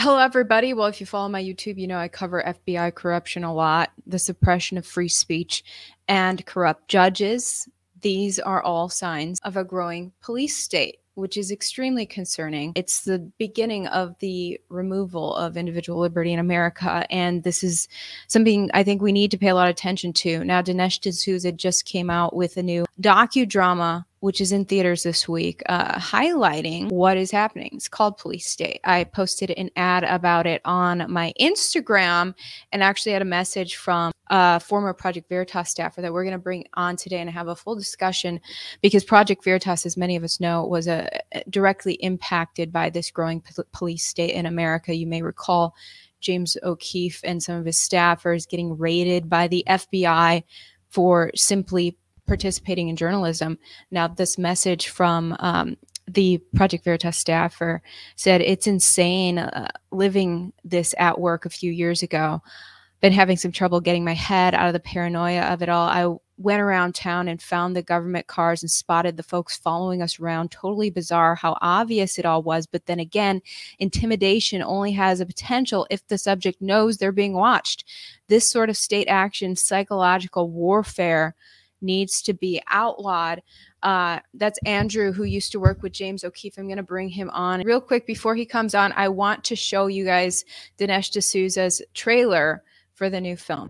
Hello, everybody. Well, if you follow my YouTube, you know I cover FBI corruption a lot, the suppression of free speech, and corrupt judges. These are all signs of a growing police state, which is extremely concerning. It's the beginning of the removal of individual liberty in America, and this is something I think we need to pay a lot of attention to. Now, Dinesh D'Souza just came out with a new docudrama, which is in theaters this week, highlighting what is happening. It's called Police State. I posted an ad about it on my Instagram and actually had a message from a former Project Veritas staffer that we're going to bring on today and have a full discussion, because Project Veritas, as many of us know, was directly impacted by this growing police state in America. You may recall James O'Keefe and some of his staffers getting raided by the FBI for simply participating in journalism. Now, this message from the Project Veritas staffer said, "It's insane living this at work a few years ago. Been having some trouble getting my head out of the paranoia of it all. I went around town and found the government cars and spotted the folks following us around. Totally bizarre how obvious it all was. But then again, intimidation only has a potential if the subject knows they're being watched. This sort of state action, psychological warfare, needs to be outlawed." That's Andrew, who used to work with James O'Keefe. I'm going to bring him on real quick. Before he comes on, I want to show you guys Dinesh D'Souza's trailer for the new film.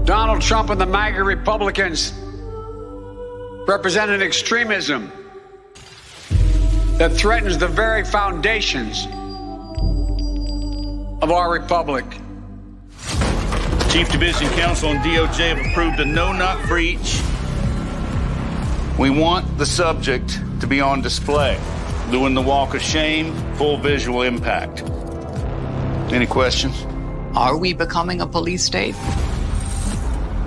Donald Trump and the MAGA Republicans represent an extremism that threatens the very foundations of our republic. Chief Division Counsel and DOJ have approved a no-knock breach. We want the subject to be on display, doing the walk of shame, full visual impact. Any questions? Are we becoming a police state?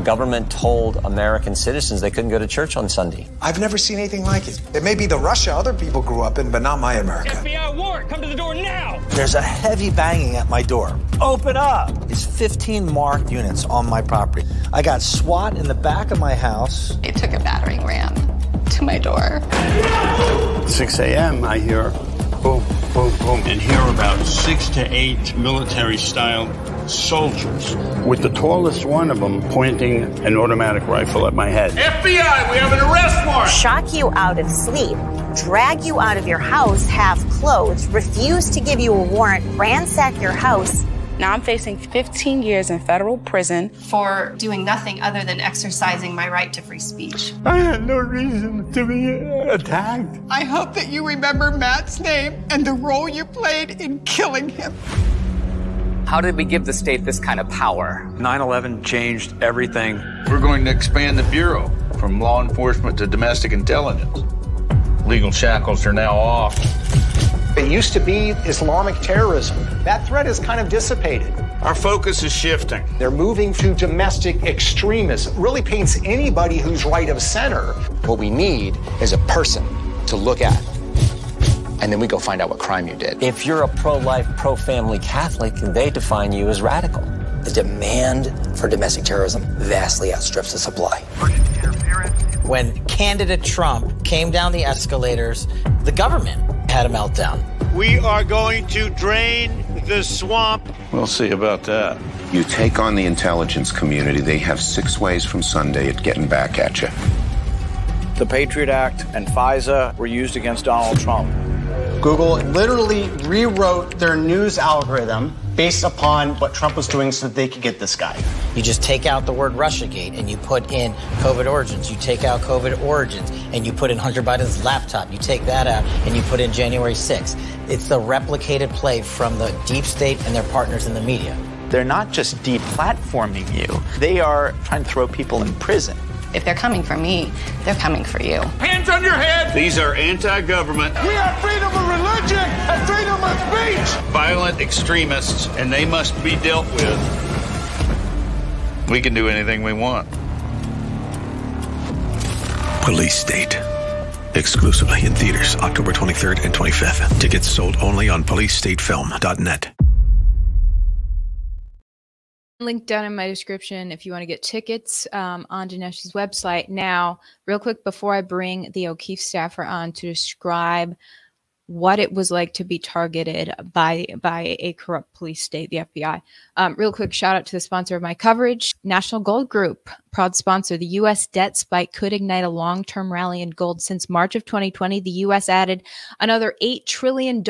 Government told American citizens they couldn't go to church on Sunday. I've never seen anything like it. It may be the Russia other people grew up in, but not my America. FBI warrant, come to the door now! There's a heavy banging at my door. Open up! There's 15 marked units on my property. I got SWAT in the back of my house. They took a battering ram to my door. 6 a.m., I hear boom, boom, boom, and hear about 6 to 8 military-style soldiers, with the tallest one of them pointing an automatic rifle at my head. FBI, we have an arrest warrant! Shock you out of sleep, drag you out of your house half clothed, refuse to give you a warrant, ransack your house. Now I'm facing 15 years in federal prison for doing nothing other than exercising my right to free speech. I had no reason to be attacked. I hope that you remember Matt's name and the role you played in killing him. How did we give the state this kind of power? 9/11 changed everything. We're going to expand the Bureau from law enforcement to domestic intelligence. Legal shackles are now off. It used to be Islamic terrorism. That threat is kind of dissipated. Our focus is shifting. They're moving to domestic extremism. Really paints anybody who's right of center. What we need is a person to look at. And then we go find out what crime you did. If you're a pro-life, pro-family Catholic, they define you as radical. The demand for domestic terrorism vastly outstrips the supply. When candidate Trump came down the escalators, the government had a meltdown. We are going to drain the swamp. We'll see about that. You take on the intelligence community, they have 6 ways from Sunday at getting back at you. The Patriot Act and FISA were used against Donald Trump. Google literally rewrote their news algorithm based upon what Trump was doing so that they could get this guy. You just take out the word Russiagate and you put in COVID origins. You take out COVID origins and you put in Hunter Biden's laptop. You take that out and you put in January 6th. It's the replicated play from the deep state and their partners in the media. They're not just deplatforming you. They are trying to throw people in prison. If they're coming for me, they're coming for you. Hands on your head! These are anti-government. We have freedom of religion and freedom of speech! Violent extremists, and they must be dealt with. We can do anything we want. Police State. Exclusively in theaters October 23rd and 25th. Tickets sold only on policestatefilm.net. Link down in my description if you want to get tickets on Dinesh's website. Now, real quick before I bring the O'Keefe staffer on to describe what it was like to be targeted by a corrupt police state, the FBI. Real quick shout out to the sponsor of my coverage, National Gold Group, proud sponsor. The U.S. debt spike could ignite a long-term rally in gold. Since March of 2020, the U.S. added another $8 trillion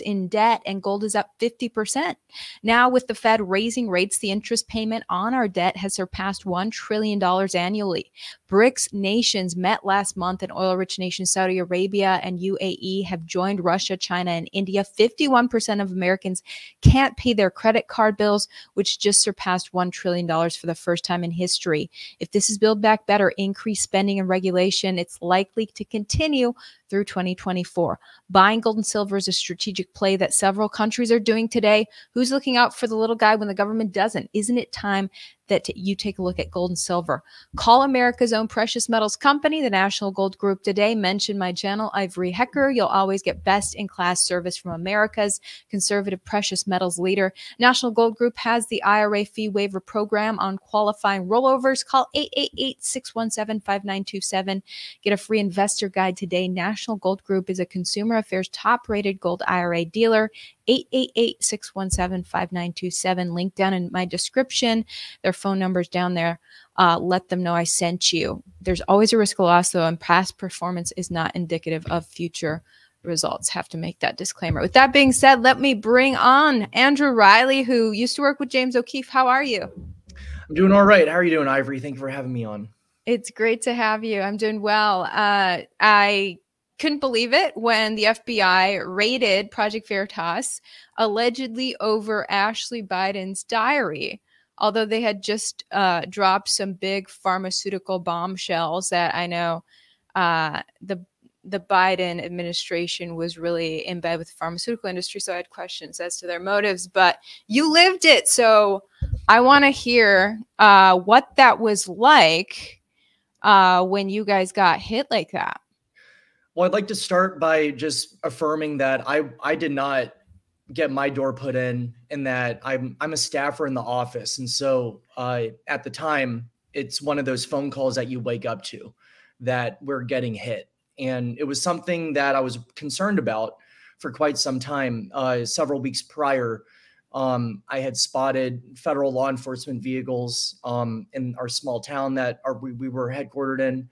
in debt, and gold is up 50%. Now, with the Fed raising rates, the interest payment on our debt has surpassed $1 trillion annually. BRICS nations met last month, and oil-rich nations Saudi Arabia and UAE have joined Russia, China, and India. 51% of Americans can't pay their credit card bills, which just surpassed $1 trillion for the first time in history. If this is Build Back Better, increased spending and regulation, it's likely to continue through 2024. Buying gold and silver is a strategic play that several countries are doing today. Who's looking out for the little guy when the government doesn't? Isn't it time that you take a look at gold and silver? Call America's own precious metals company, the National Gold Group, today. Mention my channel, Ivory Hecker. You'll always get best-in-class service from America's conservative precious metals leader. National Gold Group has the IRA fee waiver program on qualifying rollovers. Call 888-617-5927. Get a free investor guide today. National Gold Group is a Consumer Affairs top-rated gold IRA dealer. 888-617-5927. Link down in my description. Their phone number's down there. Let them know I sent you. There's always a risk of loss, though, and past performance is not indicative of future results. Have to make that disclaimer. With that being said, let me bring on Andrew Riley, who used to work with James O'Keefe. How are you? I'm doing all right. How are you doing, Ivory? Thank you for having me on. It's great to have you. I'm doing well. I couldn't believe it when the FBI raided Project Veritas, allegedly over Ashley Biden's diary, although they had just dropped some big pharmaceutical bombshells that I know the Biden administration was really in bed with the pharmaceutical industry, so I had questions as to their motives, but you lived it, so I want to hear what that was like when you guys got hit like that. Well, I'd like to start by just affirming that I did not get my door put in, and that I'm a staffer in the office. And so at the time, it's one of those phone calls that you wake up to, that we're getting hit. And it was something that I was concerned about for quite some time. Several weeks prior, I had spotted federal law enforcement vehicles in our small town that we were headquartered in.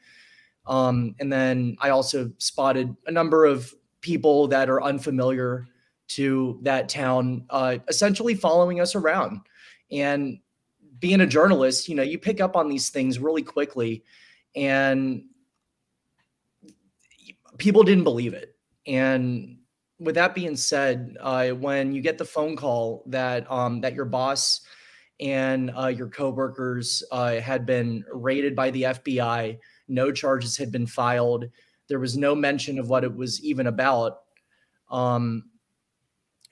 And then I also spotted a number of people that are unfamiliar to that town, essentially following us around. And being a journalist, you pick up on these things really quickly, and people didn't believe it. And with that being said, when you get the phone call that that your boss and your coworkers had been raided by the FBI, no charges had been filed, there was no mention of what it was even about.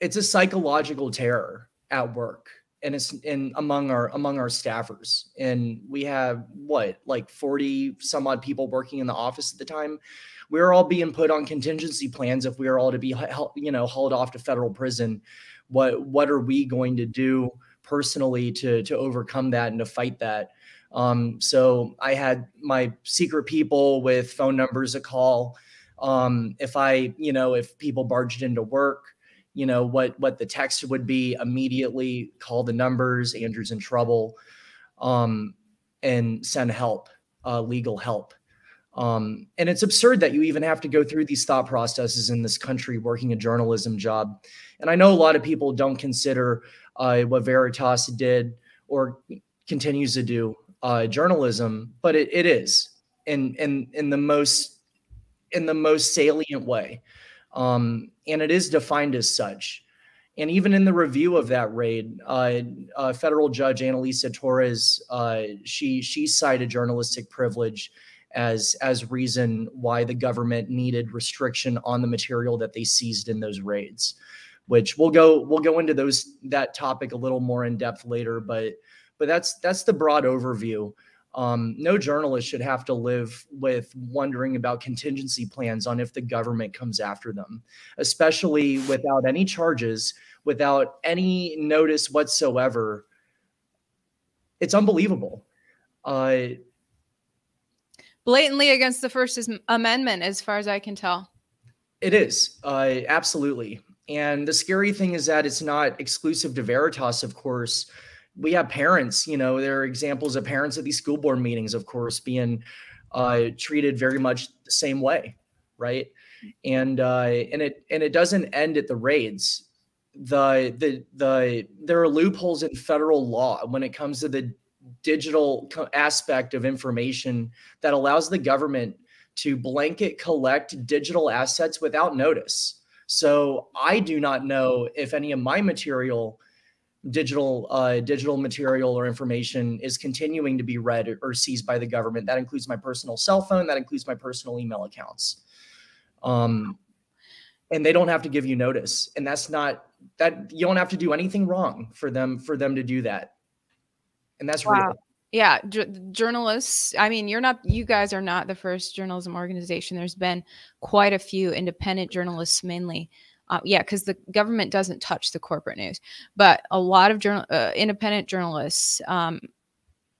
It's a psychological terror at work, and it's among our staffers. And we have like 40 some odd people working in the office at the time. We were all being put on contingency plans if we were all to be hauled off to federal prison. What are we going to do personally to overcome that and to fight that? So I had my secret people with phone numbers to call. If people barged into work, what the text would be: immediately call the numbers, Andrew's in trouble, and send help, legal help. And it's absurd that you even have to go through these thought processes in this country working a journalism job. And I know a lot of people don't consider what Veritas did or continues to do journalism, but it is in the most salient way. And it is defined as such. And even in the review of that raid, federal judge Annalisa Torres, she cited journalistic privilege as reason why the government needed restriction on the material that they seized in those raids, which we'll go into that topic a little more in depth later. But that's the broad overview. No journalist should have to live with wondering about contingency plans on if the government comes after them, especially without any charges, without any notice whatsoever. It's unbelievable. Blatantly against the First Amendment, as far as I can tell. It is, absolutely. And the scary thing is that it's not exclusive to Veritas, of course. We have parents, there are examples of parents at these school board meetings, of course, being treated very much the same way, right? And it doesn't end at the raids. There are loopholes in federal law when it comes to the digital aspect of information that allows the government to blanket collect digital assets without notice. So I do not know if any of my material, digital material or information is continuing to be read or seized by the government. That includes my personal cell phone. That includes my personal email accounts. And they don't have to give you notice. And that's not that you don't have to do anything wrong for them to do that. And that's real. Yeah, journalists. I mean, you guys are not the first journalism organization. There's been quite a few independent journalists, mainly. Because the government doesn't touch the corporate news, but a lot of independent journalists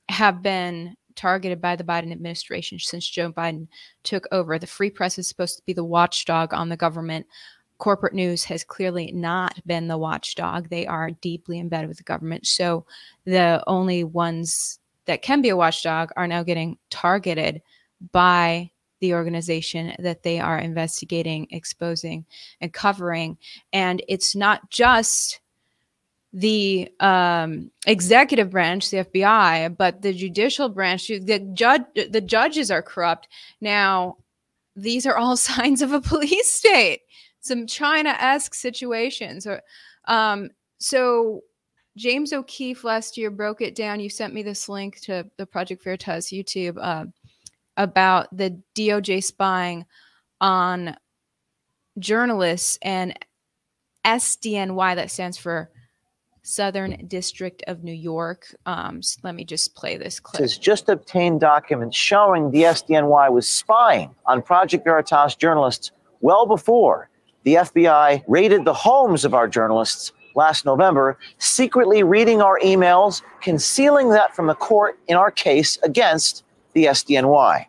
have been targeted by the Biden administration since Joe Biden took over. The free press is supposed to be the watchdog on the government. Corporate news has clearly not been the watchdog. They are deeply embedded with the government. So the only ones that can be a watchdog are now getting targeted by the organization that they are investigating, exposing, and covering. And it's not just the executive branch, the FBI, but the judicial branch. The judges are corrupt. Now, these are all signs of a police state, some China-esque situations. So James O'Keefe last year broke it down. You sent me this link to the Project Veritas YouTube about the DOJ spying on journalists and SDNY, that stands for Southern District of New York. So let me just play this clip. Has just obtained documents showing the SDNY was spying on Project Veritas journalists well before the FBI raided the homes of our journalists last November, secretly reading our emails, concealing that from the court in our case against the SDNY.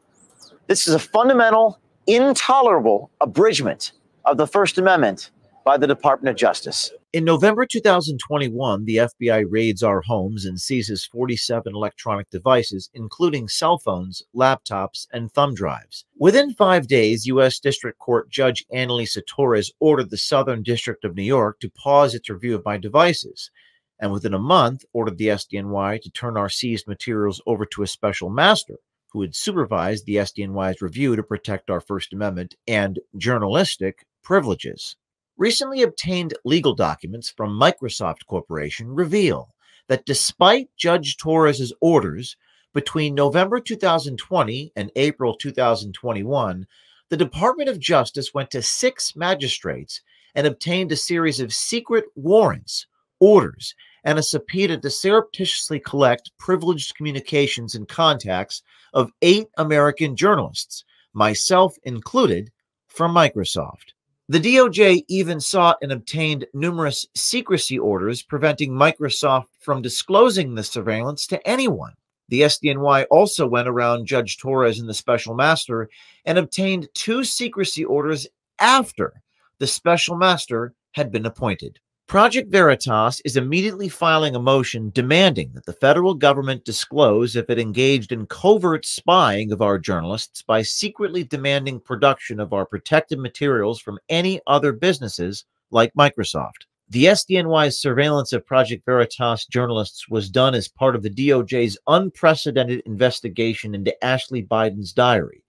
This is a fundamental, intolerable abridgment of the First Amendment by the Department of Justice. In November 2021, the FBI raids our homes and seizes 47 electronic devices, including cell phones, laptops, and thumb drives. Within 5 days, U.S. District Court Judge Annalisa Torres ordered the Southern District of New York to pause its review of my devices, and within a month, ordered the SDNY to turn our seized materials over to a special master who would supervise the SDNY's review to protect our First Amendment and journalistic privileges. Recently obtained legal documents from Microsoft Corporation reveal that despite Judge Torres's orders, between November 2020 and April 2021, the Department of Justice went to 6 magistrates and obtained a series of secret warrants, orders, and a subpoena to surreptitiously collect privileged communications and contacts of 8 American journalists, myself included, from Microsoft. The DOJ even sought and obtained numerous secrecy orders preventing Microsoft from disclosing the surveillance to anyone. The SDNY also went around Judge Torres and the special master and obtained 2 secrecy orders after the special master had been appointed. Project Veritas is immediately filing a motion demanding that the federal government disclose if it engaged in covert spying of our journalists by secretly demanding production of our protected materials from any other businesses like Microsoft. The SDNY's surveillance of Project Veritas journalists was done as part of the DOJ's unprecedented investigation into Ashley Biden's diary.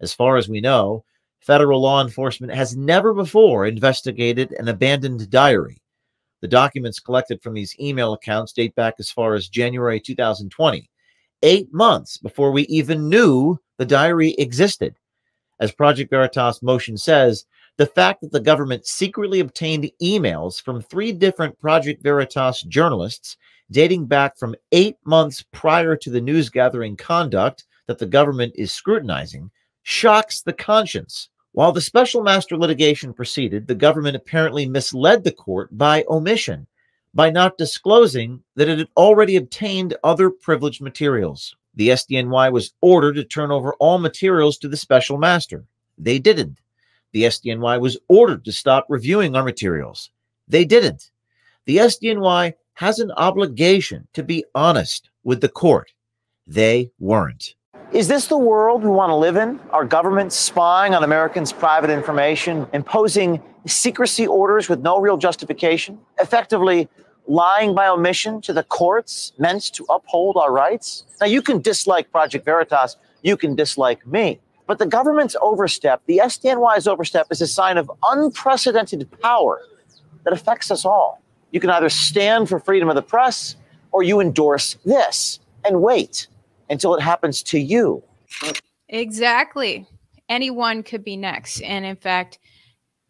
As far as we know, federal law enforcement has never before investigated an abandoned diary. The documents collected from these email accounts date back as far as January 2020, 8 months before we even knew the diary existed. As Project Veritas motion says, the fact that the government secretly obtained emails from 3 different Project Veritas journalists dating back from 8 months prior to the news-gathering conduct that the government is scrutinizing shocks the conscience. While the special master litigation proceeded, the government apparently misled the court by omission, by not disclosing that it had already obtained other privileged materials. The SDNY was ordered to turn over all materials to the special master. They didn't. The SDNY was ordered to stop reviewing our materials. They didn't. The SDNY has an obligation to be honest with the court. They weren't. Is this the world we want to live in? Our government spying on Americans' private information, imposing secrecy orders with no real justification, effectively lying by omission to the courts meant to uphold our rights? Now, you can dislike Project Veritas, you can dislike me, but the government's overstep, the SDNY's overstep, is a sign of unprecedented power that affects us all. You can either stand for freedom of the press or you endorse this and wait until it happens to you. Exactly. Anyone could be next. And in fact,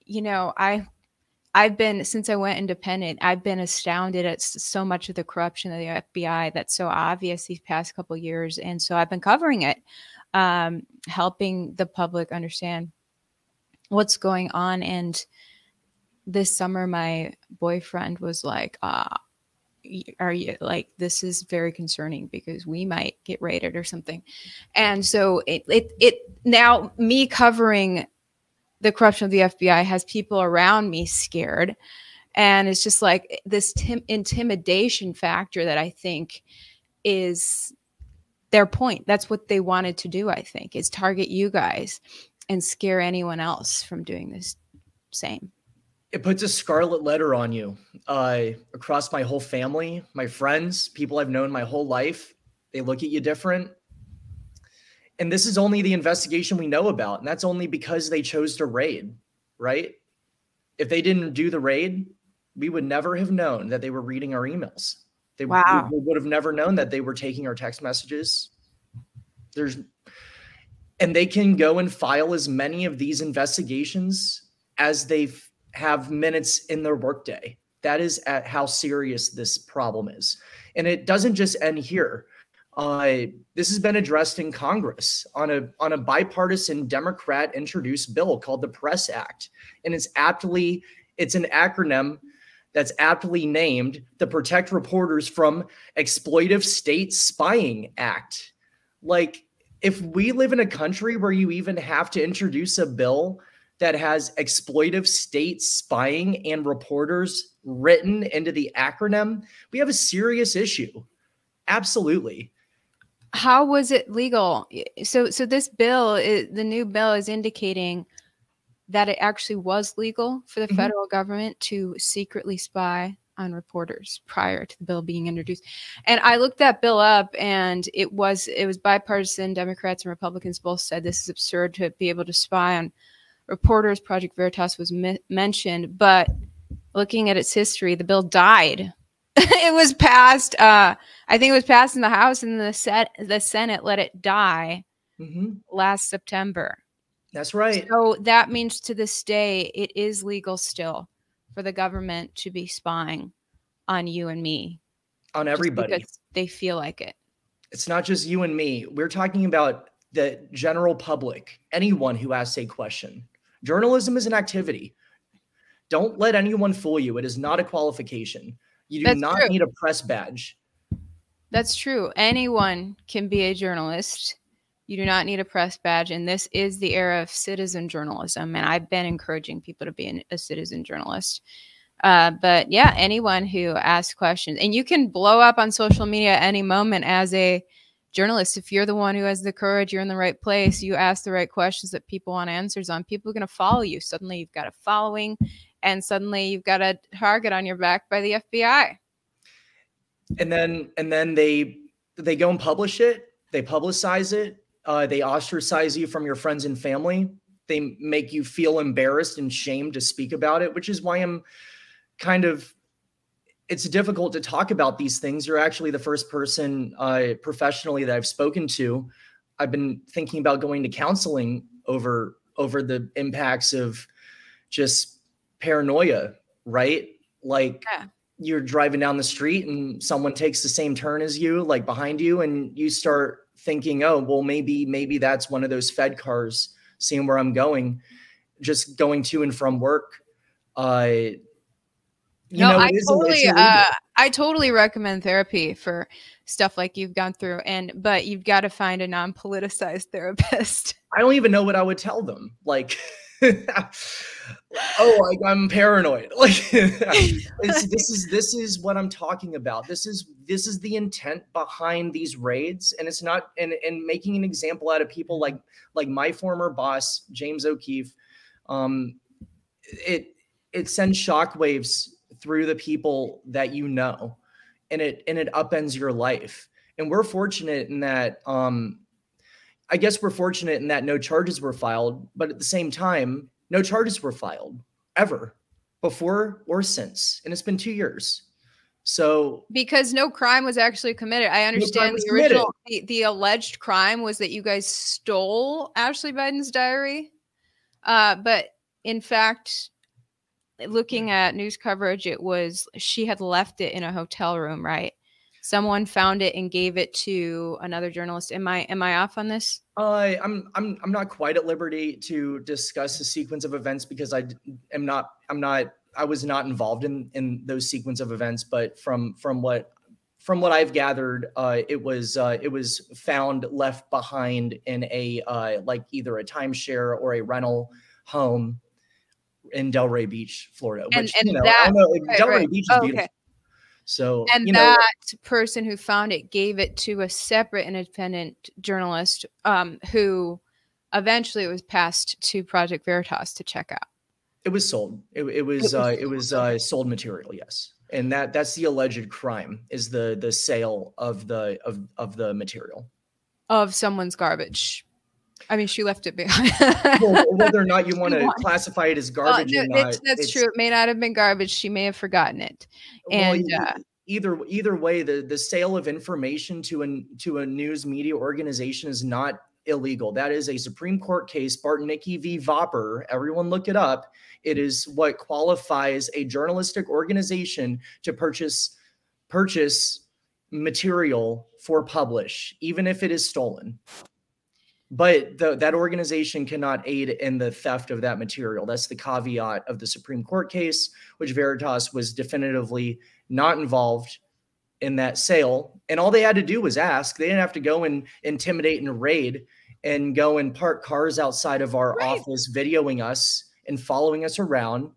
you know, I've been, since I went independent, I've been astounded at so much of the corruption of the FBI that's so obvious these past couple of years. And so I've been covering it, helping the public understand what's going on. And this summer, my boyfriend was like, are you like, this is very concerning because we might get raided or something. And so it now me covering the corruption of the FBI has people around me scared. And it's just like this intimidation factor that I think is their point. That's what they wanted to do, I think, is target you guys and scare anyone else from doing this same. It puts a scarlet letter on you across my whole family, my friends, people I've known my whole life. They look at you different. And this is only the investigation we know about. And that's only because they chose to raid, right? If they didn't do the raid, we would never have known that they were reading our emails. We would have never known that they were taking our text messages. And they can go and file as many of these investigations as they have minutes in their workday. That is at how serious this problem is. And it doesn't just end here. This has been addressed in Congress on a bipartisan Democrat introduced bill called the Press Act. And it's an acronym that's aptly named the Protect Reporters from Exploitive State Spying Act. Like, if we live in a country where you even have to introduce a bill that has exploitive state spying and reporters written into the acronym, we have a serious issue. Absolutely. How was it legal? So this bill, the new bill is indicating that it actually was legal for the federal government to secretly spy on reporters prior to the bill being introduced. And I looked that bill up, and it was bipartisan. Democrats and Republicans both said this is absurd to be able to spy on reporters. Project Veritas was mentioned, but looking at its history, the bill died. It was passed. I think it was passed in the House, and the Senate let it die last September. That's right. So that means to this day, it is legal still for the government to be spying on you and me. On everybody. Because they feel like it. It's not just you and me. We're talking about the general public, anyone who asks a question. Journalism is an activity. Don't let anyone fool you. It is not a qualification. You do not need a press badge. That's true. Anyone can be a journalist. You do not need a press badge. And this is the era of citizen journalism. And I've been encouraging people to be a citizen journalist. But yeah, anyone who asks questions. And you can blow up on social media at any moment as a journalist. If you're the one who has the courage, you're in the right place, you ask the right questions that people want answers on, people are going to follow you. Suddenly you've got a following, and suddenly you've got a target on your back by the FBI. And then they go and publish it. They publicize it. They ostracize you from your friends and family. They make you feel embarrassed and shamed to speak about it, which is why I'm it's difficult to talk about these things. You're actually the first person professionally that I've spoken to. I've been thinking about going to counseling over the impacts of just paranoia, right? Like you're driving down the street and someone takes the same turn as you, like behind you, and you start thinking, oh, well, maybe that's one of those Fed cars, seeing where I'm going, just going to and from work. I totally recommend therapy for stuff like you've gone through, but you've got to find a non-politicized therapist. I don't even know what I would tell them. Like, Oh, I'm paranoid. Like this is what I'm talking about. This is the intent behind these raids, and it's not and making an example out of people like my former boss James O'Keefe. It sends shockwaves through the people that you know, and it upends your life. And we're fortunate in that. I guess we're fortunate in that no charges were filed, but at the same time, no charges were filed ever before or since. And it's been 2 years. So because no crime was actually committed. I understand the original, the alleged crime was that you guys stole Ashley Biden's diary. But in fact, looking at news coverage, it was, she had left it in a hotel room, right? Someone found it and gave it to another journalist. Am I off on this? I'm not quite at liberty to discuss the sequence of events because I was not involved in those sequence of events. But from what I've gathered, it was found left behind in a like either a timeshare or a rental home in Delray Beach, Florida. Which I don't know, Delray Beach is beautiful. So, and that person who found it gave it to a separate independent journalist who eventually it was passed to Project Veritas to check out. It was sold. It was sold material, yes. And that's the alleged crime, is the sale of the material. Of someone's garbage. I mean, she left it behind. Well, whether or not you want to classify it as garbage or not. That's true. It may not have been garbage. She may have forgotten it. And either way, the sale of information to a news media organization is not illegal. That is a Supreme Court case, Bartnicki v. Vopper. Everyone look it up. It is what qualifies a journalistic organization to purchase material for publish, even if it is stolen. But that organization cannot aid in the theft of that material. That's the caveat of the Supreme Court case, which Veritas was definitively not involved in that sale. And all they had to do was ask. They didn't have to go and intimidate and raid and go and park cars outside of our office, videoing us and following us around.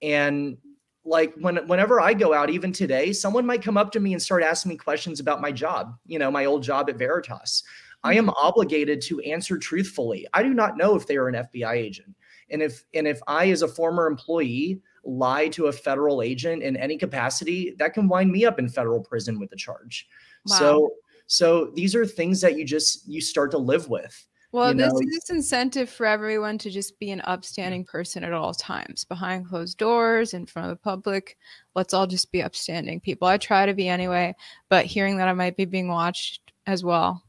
And like whenever I go out, even today, someone might come up to me and start asking me questions about my job, my old job at Veritas. I am obligated to answer truthfully. I do not know if they are an FBI agent. And if I, as a former employee, lie to a federal agent in any capacity, that can wind me up in federal prison with a charge. Wow. So these are things that you start to live with. Well, this incentive for everyone to just be an upstanding person at all times, behind closed doors, in front of the public. Let's all just be upstanding people. I try to be anyway, but hearing that I might be being watched as well.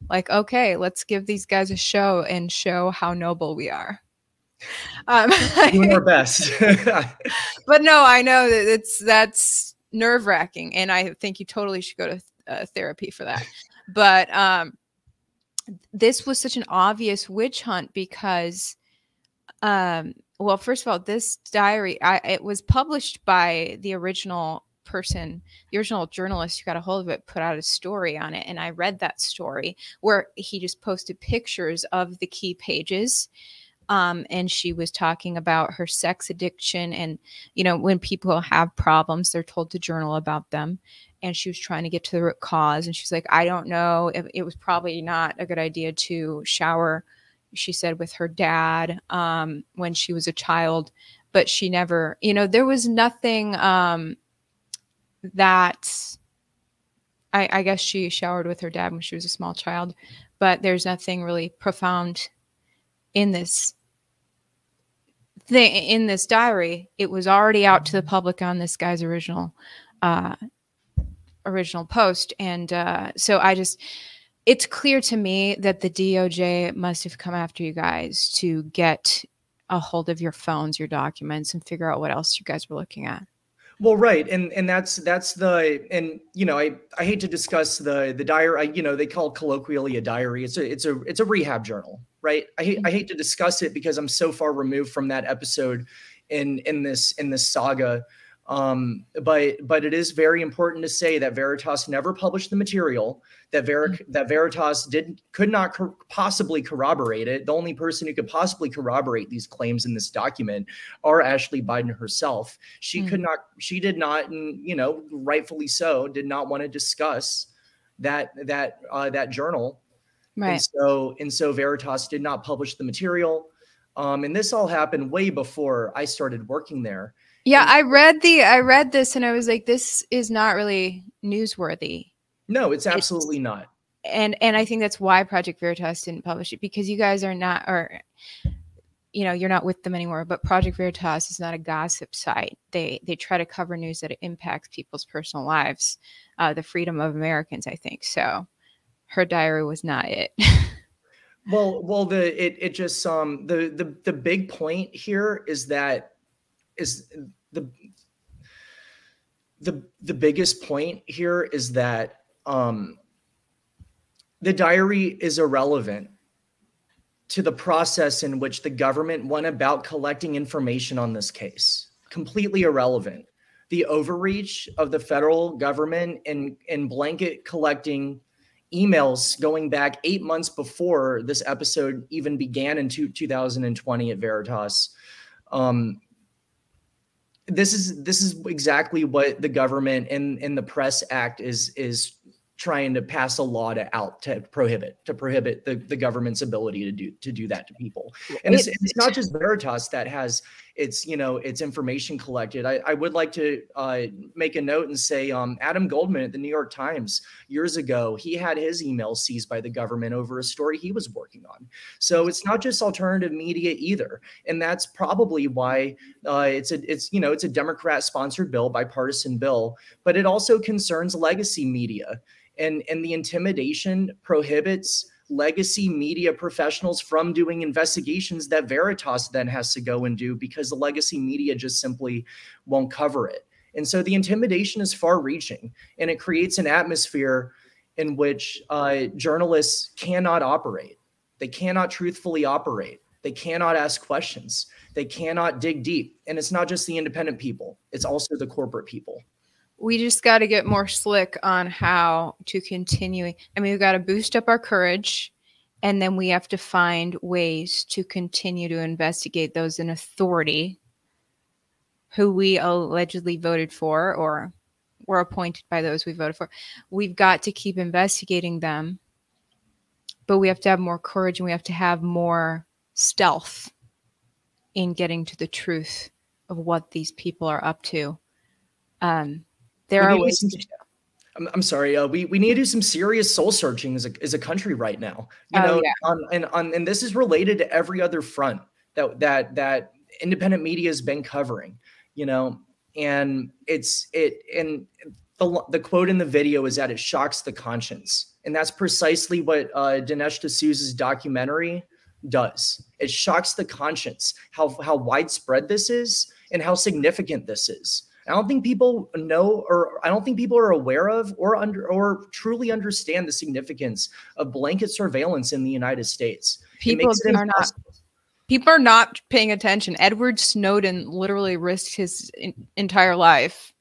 Like, okay, let's give these guys a show and show how noble we are. Doing our best. But no, I know that that's nerve-wracking, and I think you totally should go to therapy for that. But this was such an obvious witch hunt because, well, first of all, this diary, it was published by the original person, the original journalist who got a hold of it, put out a story on it. And I read that story where he just posted pictures of the key pages. And she was talking about her sex addiction. And, when people have problems, they're told to journal about them. And she was trying to get to the root cause. And she's like, I don't know if it was probably not a good idea to shower, she said, with her dad when she was a child. But she never, there was nothing that I guess she showered with her dad when she was a small child, but there's nothing really profound in this thing, in this diary. It was already out to the public on this guy's original post. And so it's clear to me that the DOJ must have come after you guys to get a hold of your phones, your documents, and figure out what else you guys were looking at. Well, right. And that's I hate to discuss the diary, they call it colloquially a diary. It's a rehab journal, right? I hate to discuss it because I'm so far removed from that episode in this saga. But it is very important to say that Veritas never published the material, that Veritas could not possibly corroborate it. The only person who could possibly corroborate these claims in this document are Ashley Biden herself. She did not, and, you know, rightfully so, did not want to discuss that journal. Right. And so Veritas did not publish the material. And this all happened way before I started working there. Yeah, I read this and I was like, this is not really newsworthy. No, it's absolutely not. And I think that's why Project Veritas didn't publish it, because you guys are not, or, you know, you're not with them anymore. But Project Veritas is not a gossip site. They try to cover news that impacts people's personal lives, the freedom of Americans, I think. So her diary was not it. Well, the big point here is that the biggest point here is that the diary is irrelevant to the process in which the government went about collecting information on this case. Completely irrelevant. The overreach of the federal government in blanket collecting emails going back 8 months before this episode even began in 2020 at Veritas. This is exactly what the government and the Press Act is trying to pass a law to prohibit the government's ability to do that to people. And it's not just Veritas that has its information collected. I would like to make a note and say Adam Goldman at the New York Times years ago, he had his emails seized by the government over a story he was working on. So it's not just alternative media either. And that's probably why it's a Democrat sponsored bill, bipartisan bill, but it also concerns legacy media. And the intimidation prohibits legacy media professionals from doing investigations that Veritas then has to go and do, because the legacy media just simply won't cover it. And so the intimidation is far reaching, and it creates an atmosphere in which journalists cannot operate. They cannot truthfully operate. They cannot ask questions. They cannot dig deep. And it's not just the independent people. It's also the corporate people. We just got to get more slick on how to continue. I mean, we've got to boost up our courage, and then we have to find ways to continue to investigate those in authority who we allegedly voted for or were appointed by those we voted for. We've got to keep investigating them, but we have to have more courage, and we have to have more stealth in getting to the truth of what these people are up to. There are ways to show. I'm sorry. We need to do some serious soul searching as a country right now. And this is related to every other front that independent media has been covering. And the quote in the video is that it shocks the conscience, and that's precisely what Dinesh D'Souza's documentary does. It shocks the conscience how widespread this is and how significant this is. I don't think people know, or I don't think people are aware of or truly understand the significance of blanket surveillance in the United States. People are not paying attention. Edward Snowden literally risked his entire life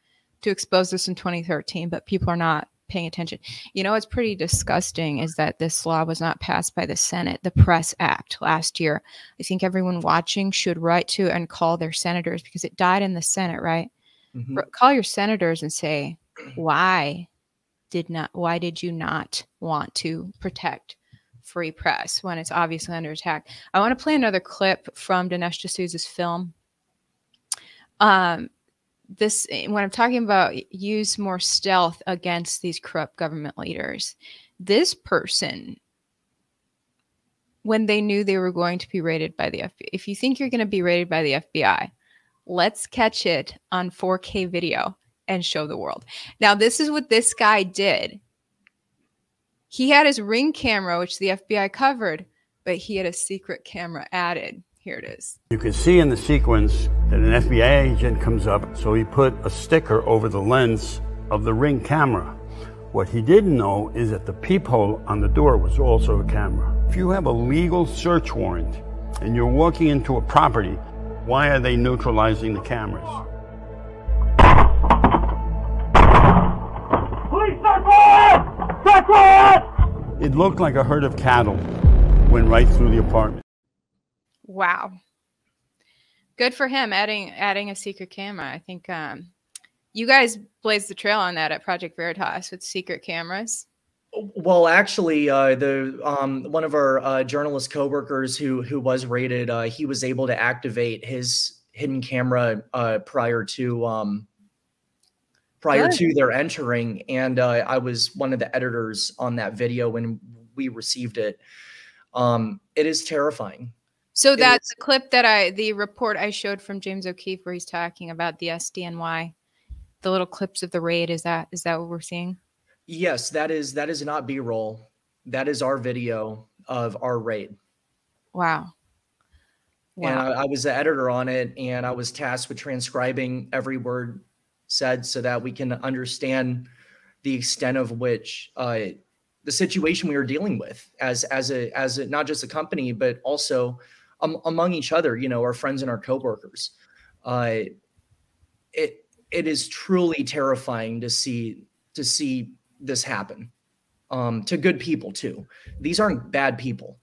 to expose this in 2013, but people are not paying attention. You know, what's pretty disgusting is that this law was not passed by the Senate, the Press Act, last year. I think everyone watching should write to and call their senators, because it died in the Senate, right? Mm-hmm. Call your senators and say, why did you not want to protect free press when it's obviously under attack? I want to play another clip from Dinesh D'Souza's film. When I'm talking about use more stealth against these corrupt government leaders, this person, when they knew they were going to be raided by the FBI, if you think you're going to be raided by the FBI, let's catch it on 4K video and show the world. Now, this is what this guy did. He had his Ring camera, which the FBI covered, but he had a secret camera added. Here it is. You can see in the sequence that an FBI agent comes up, so he put a sticker over the lens of the Ring camera. What he didn't know is that the peephole on the door was also a camera. If you have a legal search warrant and you're walking into a property, why are they neutralizing the cameras? It looked like a herd of cattle went right through the apartment. Wow. Good for him adding a secret camera. I think you guys blazed the trail on that at Project Veritas with secret cameras. Well, actually, one of our journalist coworkers who was raided, he was able to activate his hidden camera prior to their entering, and I was one of the editors on that video when we received it. It is terrifying. So that's the clip that the report I showed from James O'Keefe where he's talking about the SDNY, the little clips of the raid. Is that what we're seeing? Yes, that is not B-roll. That is our video of our raid. Wow. And I was the editor on it, and I was tasked with transcribing every word said so that we can understand the extent of which the situation we were dealing with as a not just a company, but also among each other, our friends and our coworkers. It is truly terrifying to see this happen to good people too. These aren't bad people,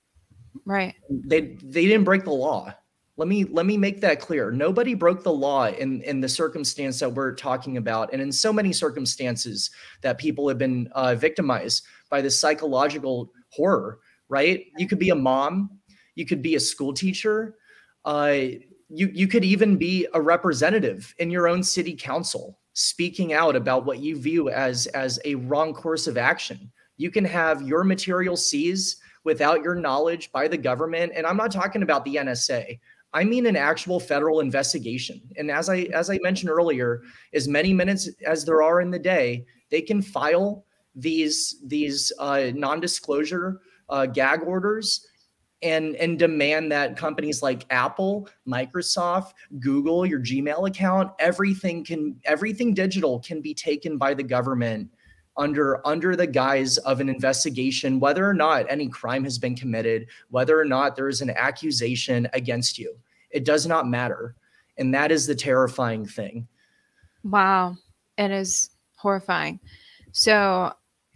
right? They didn't break the law. Let me make that clear. Nobody broke the law in the circumstance that we're talking about, and in so many circumstances that people have been victimized by this psychological horror. Right? You could be a mom, you could be a school teacher, you could even be a representative in your own city council, speaking out about what you view as a wrong course of action. You can have your material seized without your knowledge by the government, and I'm not talking about the NSA. I mean an actual federal investigation. And as I mentioned earlier, as many minutes as there are in the day, they can file these non-disclosure gag orders and demand that companies like Apple, Microsoft, Google, your Gmail account, everything digital can be taken by the government under the guise of an investigation, whether or not any crime has been committed, whether or not there is an accusation against you. It does not matter. And that is the terrifying thing. Wow. It is horrifying. So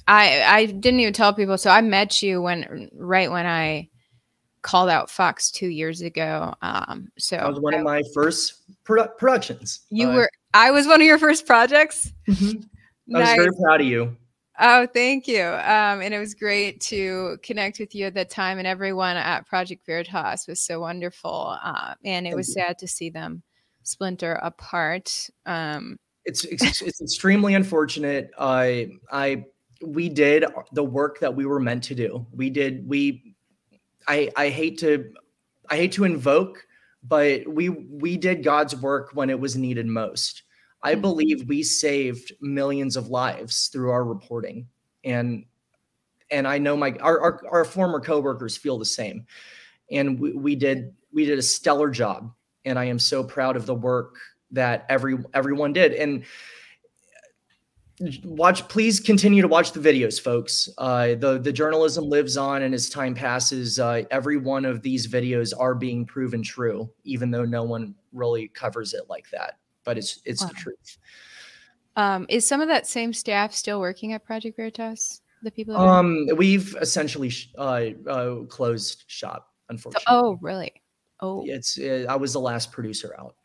I didn't even tell people. So I met you right when I called out Fox 2 years ago. So that was one of my first productions. I was one of your first projects. Mm-hmm. I was very proud of you. Oh, thank you. And it was great to connect with you at that time, and everyone at Project Veritas was so wonderful. And it was sad to see them splinter apart. It's extremely unfortunate. We did the work that we were meant to do. I hate to invoke, but we did God's work when it was needed most. I believe we saved millions of lives through our reporting, and I know our former coworkers feel the same. And we did a stellar job, and I am so proud of the work that everyone did. And please continue to watch the videos, folks. The journalism lives on, and as time passes, every one of these videos are being proven true, even though no one really covers it like that. But it's the truth. Is some of that same staff still working at Project Veritas? The people we've essentially closed shop, unfortunately. Oh, really? Oh, I was the last producer out.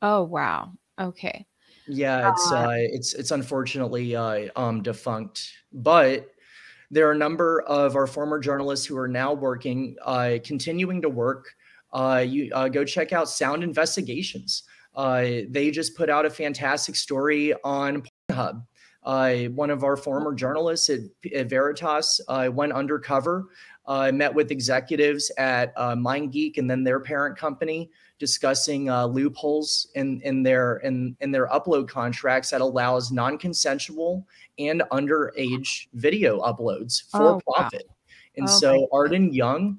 Oh, wow. Okay. Yeah, it's unfortunately defunct, but there are a number of our former journalists who are now working, continuing to work. You go check out Sound Investigations. They just put out a fantastic story on Pornhub. One of our former journalists at Veritas went undercover, met with executives at MindGeek and then their parent company, discussing loopholes in their upload contracts that allows non-consensual and underage video uploads for profit. Wow. And so Arden Young,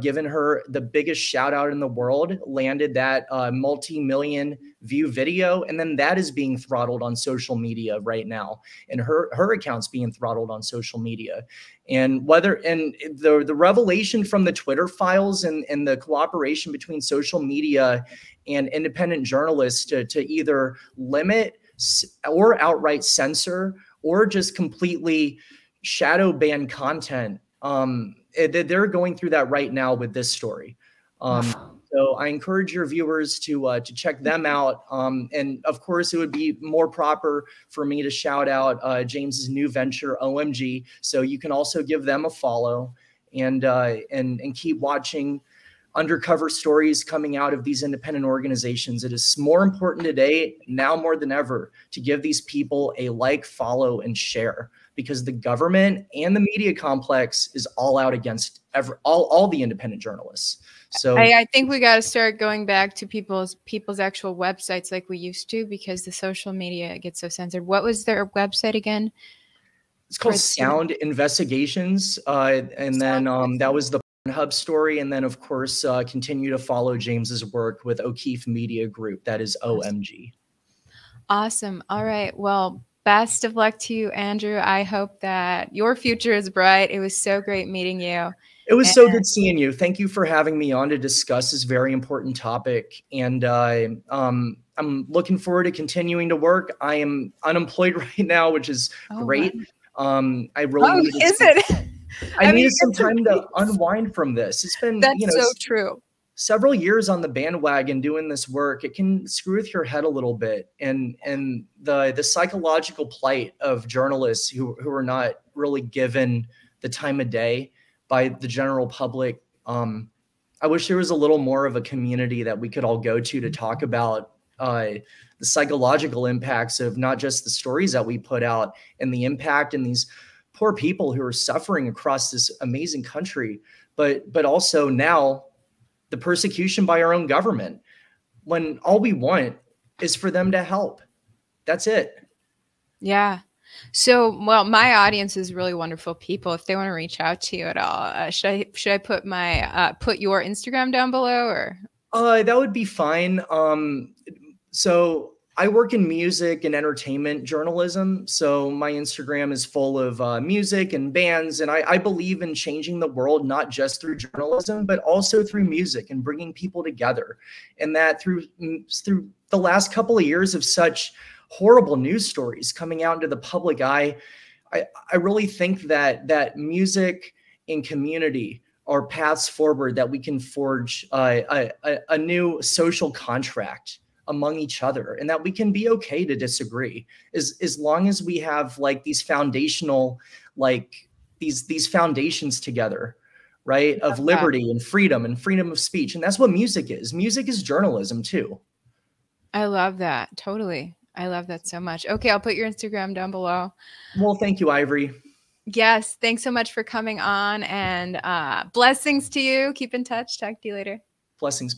given her the biggest shout out in the world, landed that multi-million view video. And then that is being throttled on social media right now. And her account's being throttled on social media. And the revelation from the Twitter files and the cooperation between social media and independent journalists to either limit or outright censor or just completely shadow ban content. They're going through that right now with this story. So I encourage your viewers to check them out. And of course, it would be more proper for me to shout out James's new venture, OMG. So you can also give them a follow and keep watching undercover stories coming out of these independent organizations. It is more important today, now more than ever, to give these people a like, follow, and share, because the government and the media complex is all out against all the independent journalists. So I think we got to start going back to people's actual websites like we used to, because the social media gets so censored. What was their website again? It's called Sound Investigations. And then that was the Hub story. And then, of course, continue to follow James's work with O'Keefe Media Group. That is OMG. Awesome. All right. Well, best of luck to you, Andrew. I hope that your future is bright. It was so great meeting you. It was so good seeing you. Thank you for having me on to discuss this very important topic. And I'm looking forward to continuing to work. I am unemployed right now, which is great. Wow. I really needed is it? I needed some time to unwind from this. It's been so true. Several years on the bandwagon doing this work. It can screw with your head a little bit, and the psychological plight of journalists who are not really given the time of day by the general public. I wish there was a little more of a community that we could all go to talk about the psychological impacts of not just the stories that we put out and the impact in these poor people who are suffering across this amazing country, but also now the persecution by our own government, when all we want is for them to help. That's it. Yeah. So, well, my audience is really wonderful people. If they want to reach out to you at all, should I put my put your Instagram down below, or? That would be fine. So I work in music and entertainment journalism. So my Instagram is full of music and bands. And I believe in changing the world, not just through journalism, but also through music and bringing people together. And that through the last couple of years of such horrible news stories coming out into the public eye, I really think that music and community are paths forward that we can forge a new social contract among each other, and that we can be okay to disagree as long as we have like these foundational, like these foundations together, right? Of liberty and freedom of speech. And that's what music is. Music is journalism too. I love that. Totally. I love that so much. Okay. I'll put your Instagram down below. Well, thank you, Ivory. Yes. Thanks so much for coming on, and blessings to you. Keep in touch. Talk to you later. Blessings.